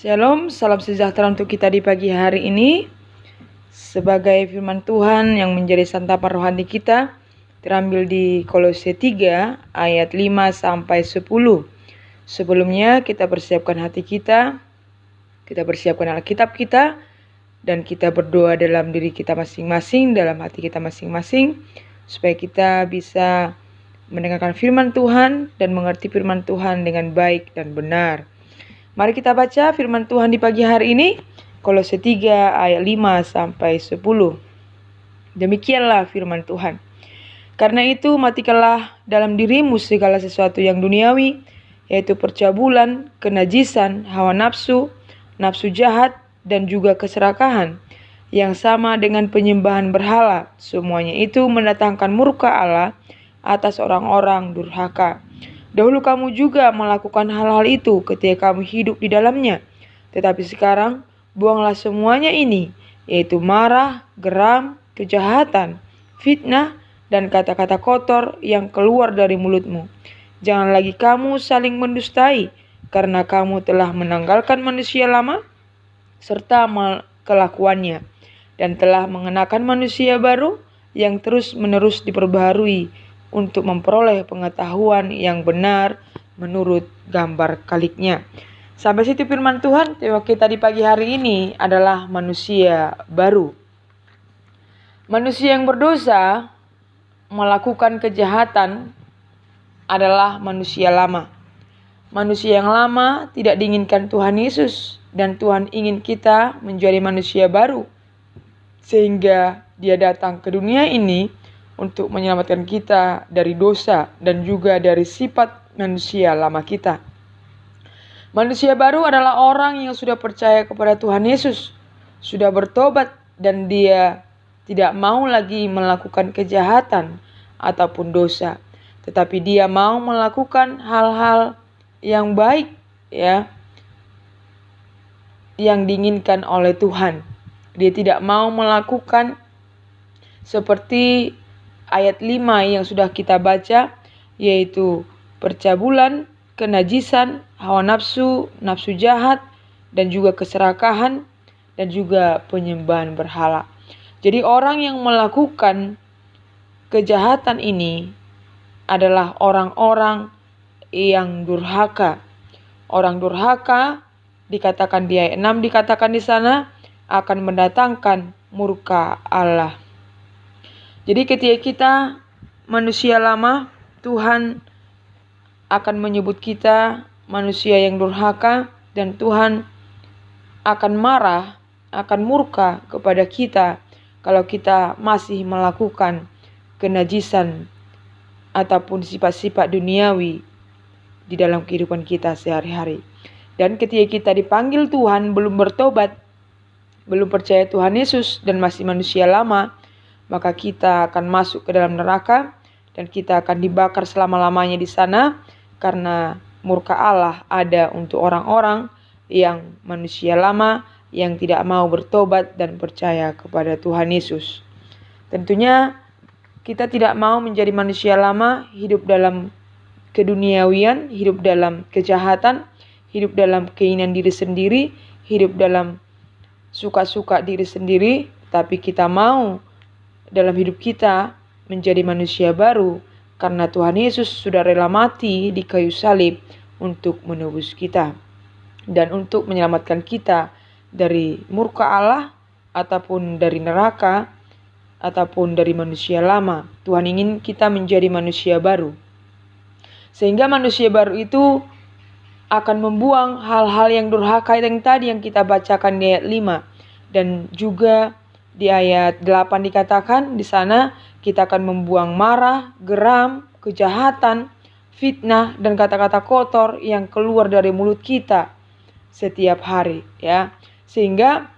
Shalom, salam sejahtera untuk kita di pagi hari ini. Sebagai firman Tuhan yang menjadi santapan rohani kita, terambil di Kolose 3 ayat 5-10. Sebelumnya kita persiapkan hati kita persiapkan Alkitab kita, dan kita berdoa dalam diri kita masing-masing, dalam hati kita masing-masing, supaya kita bisa mendengarkan firman Tuhan dan mengerti firman Tuhan dengan baik dan benar. Mari kita baca firman Tuhan di pagi hari ini, Kolose 3 ayat 5-10. Demikianlah firman Tuhan. Karena itu matikanlah dalam dirimu segala sesuatu yang duniawi, yaitu percabulan, kenajisan, hawa nafsu, nafsu jahat, dan juga keserakahan, yang sama dengan penyembahan berhala. Semuanya itu mendatangkan murka Allah atas orang-orang durhaka. Dahulu kamu juga melakukan hal-hal itu ketika kamu hidup di dalamnya. Tetapi sekarang buanglah semuanya ini, yaitu marah, geram, kejahatan, fitnah, dan kata-kata kotor yang keluar dari mulutmu. Jangan lagi kamu saling mendustai, karena kamu telah menanggalkan manusia lama serta kelakuannya, dan telah mengenakan manusia baru yang terus-menerus diperbaharui untuk memperoleh pengetahuan yang benar menurut gambar kaliknya. Sampai situ firman Tuhan. Tema kita di pagi hari ini adalah manusia baru. Manusia yang berdosa melakukan kejahatan adalah manusia lama. Manusia yang lama tidak diinginkan Tuhan Yesus, dan Tuhan ingin kita menjadi manusia baru, sehingga Dia datang ke dunia ini untuk menyelamatkan kita dari dosa dan juga dari sifat manusia lama kita. Manusia baru adalah orang yang sudah percaya kepada Tuhan Yesus, sudah bertobat, dan dia tidak mau lagi melakukan kejahatan ataupun dosa, tetapi dia mau melakukan hal-hal yang baik, yang diinginkan oleh Tuhan. Dia tidak mau melakukan seperti ayat 5 yang sudah kita baca, yaitu percabulan, kenajisan, hawa nafsu, nafsu jahat, dan juga keserakahan, dan juga penyembahan berhala. Jadi orang yang melakukan kejahatan ini adalah orang-orang yang durhaka. Orang durhaka dikatakan di ayat 6, dikatakan di sana akan mendatangkan murka Allah. Jadi ketika kita manusia lama, Tuhan akan menyebut kita manusia yang durhaka, dan Tuhan akan marah, akan murka kepada kita kalau kita masih melakukan kenajisan ataupun sifat-sifat duniawi di dalam kehidupan kita sehari-hari. Dan ketika kita dipanggil Tuhan, belum bertobat, belum percaya Tuhan Yesus, dan masih manusia lama, maka kita akan masuk ke dalam neraka dan kita akan dibakar selama-lamanya di sana, karena murka Allah ada untuk orang-orang yang manusia lama yang tidak mau bertobat dan percaya kepada Tuhan Yesus. Tentunya kita tidak mau menjadi manusia lama, hidup dalam keduniawian, hidup dalam kejahatan, hidup dalam keinginan diri sendiri, hidup dalam suka-suka diri sendiri, tapi kita mau dalam hidup kita menjadi manusia baru, karena Tuhan Yesus sudah rela mati di kayu salib untuk menebus kita dan untuk menyelamatkan kita dari murka Allah ataupun dari neraka ataupun dari manusia lama. Tuhan ingin kita menjadi manusia baru, sehingga manusia baru itu akan membuang hal-hal yang durhaka yang tadi yang kita bacakan di ayat 5, dan juga di ayat 8 dikatakan di sana kita akan membuang marah, geram, kejahatan, fitnah, dan kata-kata kotor yang keluar dari mulut kita setiap hari, Sehingga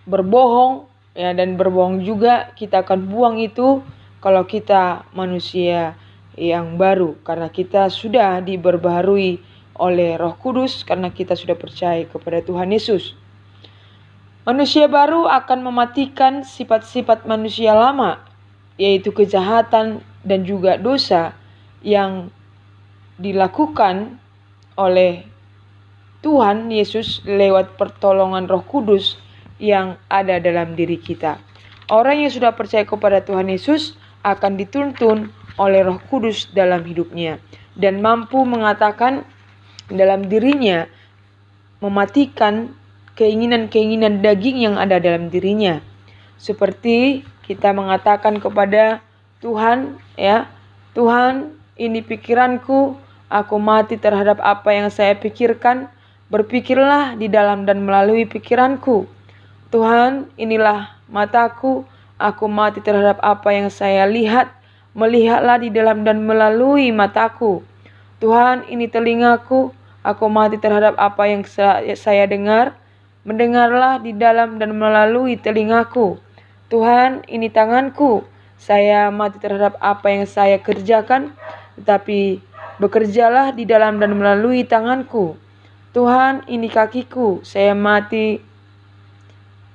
berbohong, dan berbohong juga kita akan buang itu kalau kita manusia yang baru, karena kita sudah diperbaharui oleh Roh Kudus, karena kita sudah percaya kepada Tuhan Yesus. Manusia baru akan mematikan sifat-sifat manusia lama, yaitu kejahatan dan juga dosa yang dilakukan oleh Tuhan Yesus lewat pertolongan Roh Kudus yang ada dalam diri kita. Orang yang sudah percaya kepada Tuhan Yesus akan dituntun oleh Roh Kudus dalam hidupnya dan mampu mengatakan dalam dirinya, mematikan keinginan-keinginan daging yang ada dalam dirinya. Seperti kita mengatakan kepada Tuhan, ya, Tuhan, ini pikiranku, aku mati terhadap apa yang saya pikirkan. Berpikirlah di dalam dan melalui pikiranku. Tuhan, inilah mataku, aku mati terhadap apa yang saya lihat. Melihatlah di dalam dan melalui mataku. Tuhan, ini telingaku, aku mati terhadap apa yang saya dengar. Mendengarlah di dalam dan melalui telingaku. Tuhan, ini tanganku, saya mati terhadap apa yang saya kerjakan, tetapi bekerjalah di dalam dan melalui tanganku. Tuhan, ini kakiku, saya mati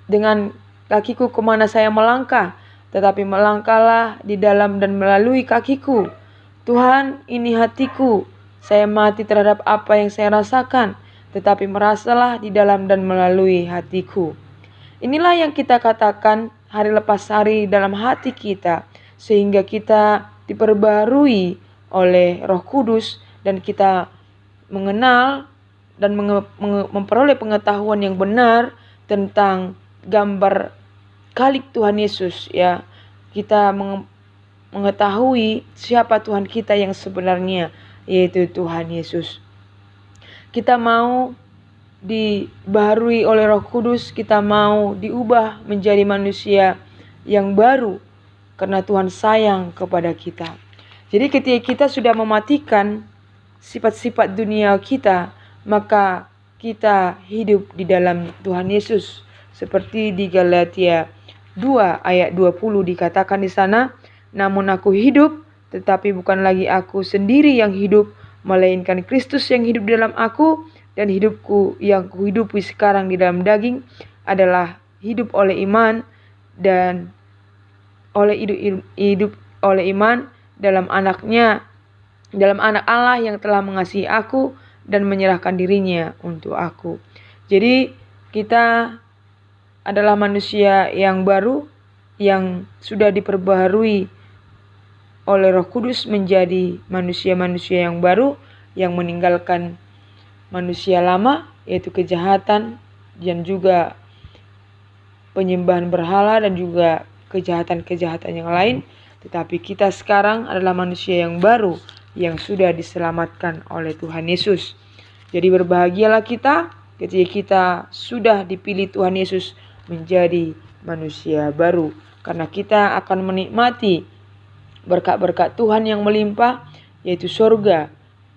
dengan kakiku kemana saya melangkah, tetapi melangkahlah di dalam dan melalui kakiku. Tuhan, ini hatiku, saya mati terhadap apa yang saya rasakan, tetapi merasalah di dalam dan melalui hatiku. Inilah yang kita katakan hari lepas hari dalam hati kita, sehingga kita diperbarui oleh Roh Kudus dan kita mengenal dan memperoleh pengetahuan yang benar tentang gambar kalik Tuhan Yesus, ya. Kita mengetahui siapa Tuhan kita yang sebenarnya, yaitu Tuhan Yesus. Kita mau dibaharui oleh Roh Kudus, kita mau diubah menjadi manusia yang baru karena Tuhan sayang kepada kita. Jadi ketika kita sudah mematikan sifat-sifat dunia kita, maka kita hidup di dalam Tuhan Yesus. Seperti di Galatia 2 ayat 20 dikatakan di sana, namun aku hidup, tetapi bukan lagi aku sendiri yang hidup, melainkan Kristus yang hidup di dalam aku, dan hidupku yang kuhidupi sekarang di dalam daging adalah hidup oleh iman dan hidup oleh iman dalam anaknya, dalam anak Allah yang telah mengasihi aku dan menyerahkan dirinya untuk aku. Jadi kita adalah manusia yang baru yang sudah diperbaharui oleh Roh Kudus menjadi manusia-manusia yang baru yang meninggalkan manusia lama, yaitu kejahatan dan juga penyembahan berhala dan juga kejahatan-kejahatan yang lain. Tetapi kita sekarang adalah manusia yang baru yang sudah diselamatkan oleh Tuhan Yesus. Jadi berbahagialah kita ketika kita sudah dipilih Tuhan Yesus menjadi manusia baru, karena kita akan menikmati berkat-berkat Tuhan yang melimpah, yaitu surga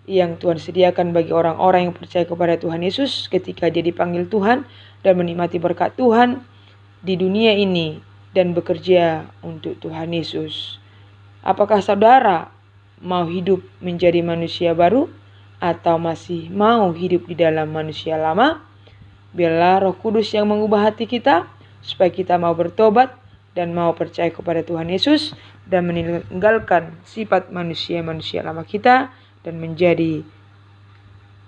yang Tuhan sediakan bagi orang-orang yang percaya kepada Tuhan Yesus ketika dia dipanggil Tuhan dan menikmati berkat Tuhan di dunia ini dan bekerja untuk Tuhan Yesus. Apakah saudara mau hidup menjadi manusia baru atau masih mau hidup di dalam manusia lama? Biarlah Roh Kudus yang mengubah hati kita supaya kita mau bertobat dan mau percaya kepada Tuhan Yesus dan meninggalkan sifat manusia-manusia lama kita dan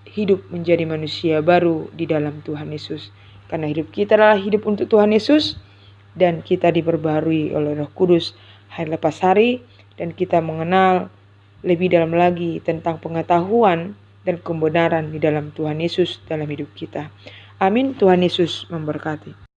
hidup menjadi manusia baru di dalam Tuhan Yesus. Karena hidup kita adalah hidup untuk Tuhan Yesus dan kita diperbaharui oleh Roh Kudus hari lepas hari, dan kita mengenal lebih dalam lagi tentang pengetahuan dan kebenaran di dalam Tuhan Yesus dalam hidup kita. Amin. Tuhan Yesus memberkati.